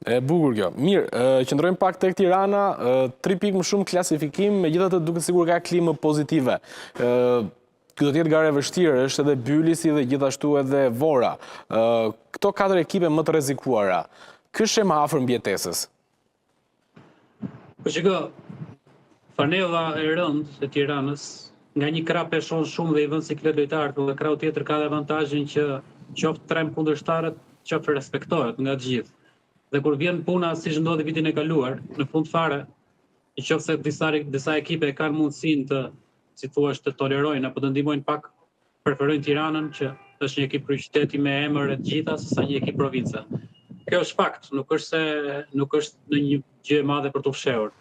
E bukur kjo. Mirë, qëndrojmë pak tek Tirana, 3 pikë më shumë klasifikim, megjithatë duket sikur ka klimë pozitive. Kjo do të jetë garë e vështirë, është edhe Bylisi dhe gjithashtu edhe Vora. Këto 4 ekipe më të rrezikuara. Ky shema afër mbjetesës. Po shiko, fanella e rëndë e Tiranës, nga një krah peshon shumë dhe i vën siklet lojtarët, dhe krahu tjetër ka avantazhin që qoftë trem kundërshtarët, qoftë respektohet nga të gjithë. Dhe kur vjen puna siç ndodhi vitin e kaluar, në fund fare, nëse disa ekipe kanë mundësinë të, si thua, të tolerojnë apo të ndihmojnë pak, preferojnë Tiranën, që është një ekip kryeqyteti me emër e të gjitha, sesa një ekip province. Kjo është fakt, nuk është në një gjë e madhe për të fshehur.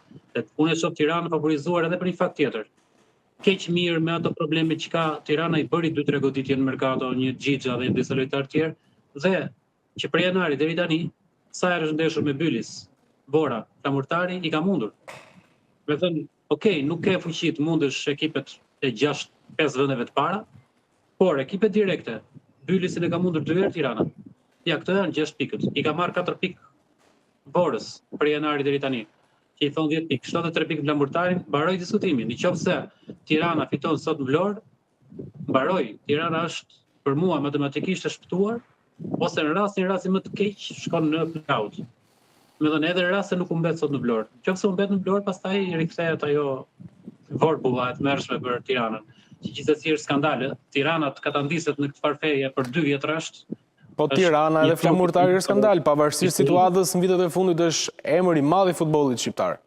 Unë e shoh Tiranën favorizuar edhe për një fakt tjetër. Keq mirë me ato probleme që ka Tirana, i bëri 2-3 goditje në merkato, një Xhixha dhe disa lojtarë tjerë, dhe që prej janari deri tani, sa herë është ndeshur me Bylis, Vora, Flamurtari, i ka mundur. Me thënë, okay, nuk ke fuqi të mundësh ekipet e 6-5 vendeve të para, por ekipet direkte, Bylisin e ka mundur 2 herë Tirana. Ja, këto janë 6 pikët. I ka marrë 4 pikë Vorës prej janari deri tani, që i thon 10 pikë, 73 pikë Flamurtarin, mbaroi diskutimin. Nëse Tirana fiton sot në Vlorë, mbaroi. Tirana është për mua matematikisht e shpëtuar, ose në rastin më të keq shkon në play-out. Me thënë, edhe në rast se nuk u mbet sot në Vlorë. Nëse u mbet në Vlorë, pastaj rikthehet ajo vorbulla e tmerrshme për Tiranën. Që gjithsesi është skandale. Tirana ka ta ndiset në këtë farfeje për 2 vjet rresht. Po Tirana edhe Flamurtari është skandal, pavarësisht situatës në vitet e fundit është emër i madh i futbollit shqiptar.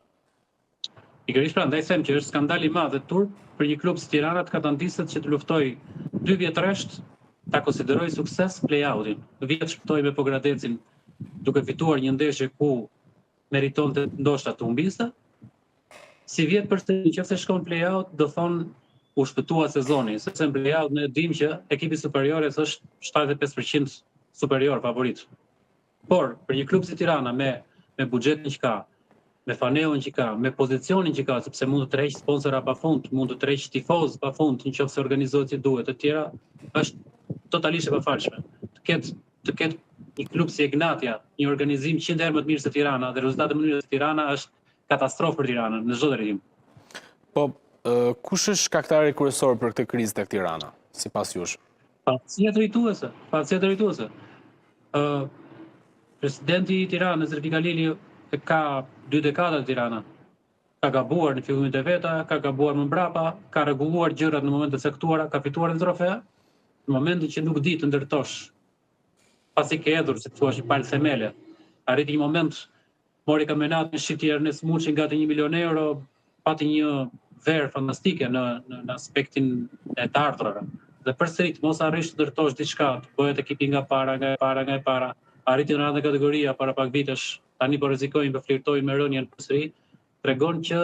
Pikërisht prandaj them që është skandal i madh e turp për një klub si Tirana të ka ta ndiset që të luftojë 2 vjet rresht, ta konsideroj sukses play-outin. Vjet shpëtoi me Pogradecin duke fituar një ndeshje ku meritonte ndoshta të humbiste. Si vjet përse nëse shkon play-out, do thonë u shpëtua sezoni, sepse në play-out ne dimë që ekipi superiores është 75% superior favorit. Por për një klub si Tirana me buxhetin që ka, me fanellën që ka, me pozicionin që ka, sepse mund të tërheq sponsora pafund, mund të tërheq tifoz pafund, nëse organizohet si duhet, të tjera, është totalisht e pafalshme. Të ketë një klub si Egnatia, një organizim 100 herë më të mirë se Tirana, dhe rezultati më mirë se Tirana është katastrofë për Tiranën në çdo drejtim. Po, kush është shkaktari kryesor për këtë krizë tek Tirana, sipas jush? Pacia drejtuese. Presidenti i Tiranës, Zerfi Kalili, ka 2 dekada Tirana. Ka gabuar në fillimet e veta, ka gabuar më mbrapa, ka rregulluar gjërat në momente të caktuara, ka fituar në trofe, në momentin që nuk di të ndërtosh, pasi ke hedhur, si thua, që palë themele. Arriti një moment, mori kampionat me shitje Ernest Muçi gati 1 milion euro, pati një verë fantastike në aspektin e të ardhurave. Dhe përsërit mos arrish të ndërtosh diçka, të bëhet ekipi nga e para. Arriti në radhë kategoria para pak vitesh, tani po rrezikojnë të flirtojnë me rënien përsëri, tregon që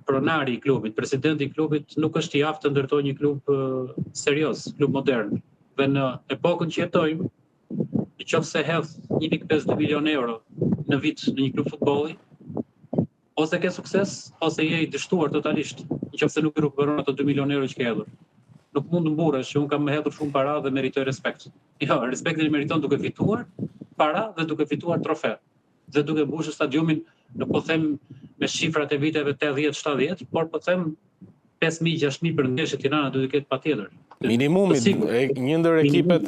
pronari i klubit, presidenti i klubit nuk është i aftë të ndërtojë një klub serioz, klub modern. Dhe në epokën që jetojmë, nëse hedh 1.5-2 milion euro në vit në një klub futbolli, ose ke sukses, ose je i dështuar totalisht, nëse nuk rikuperon ato 2 milion euro që ke hedhur. Nuk mund të mburresh që unë kam hedhur shumë para dhe meritoj respekt. Jo, respektin e meriton duke fituar para dhe duke fituar trofe. Dhe duke mbushur stadiumin, nuk po them me shifrat e viteve 80-70, por po them 5.000-6.000 për ndeshje Tirana duhet të ketë patjetër. Minimumi, një ndër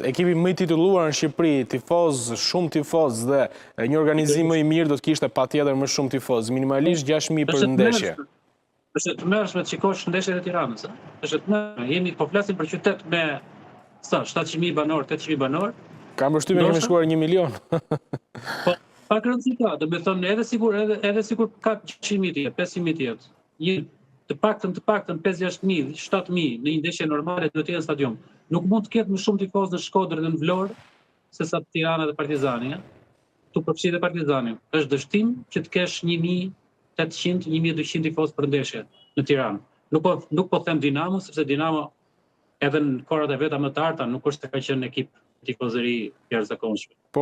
ekipi më i titulluar në Shqipëri, tifoz, shumë tifoz dhe një organizim më i mirë do të kishte patjetër më shumë tifoz, minimalisht 6.000 për ndeshje. Është të mërshme të shikosh ndeshjet e Tiranës. Është të mërshme, jemi po flasim për qytet me 700.000 banor, 800.000 banor. Kam përshtypjen kemi shkuar 1 milion. Po, pak rëndësi ka, do të thonë edhe sikur ka 100.000 tjetër, 500.000 tjetër. Të paktën 5-6.000, 7.000 në një ndeshje normale do të jetë në stadium. Nuk mund të ketë më shumë tifoz në Shkodër dhe në Vlorë se sa Tirana dhe Partizani. Tu përfshi dhe Partizani. Është dështim që të kesh 1.800-1.200 tifoz për ndeshje në Tiranë. Nuk po them Dinamo, sepse Dinamo edhe në korat e veta më të arta nuk është të ka qenë ekip tifozëri jashtëzakonshme.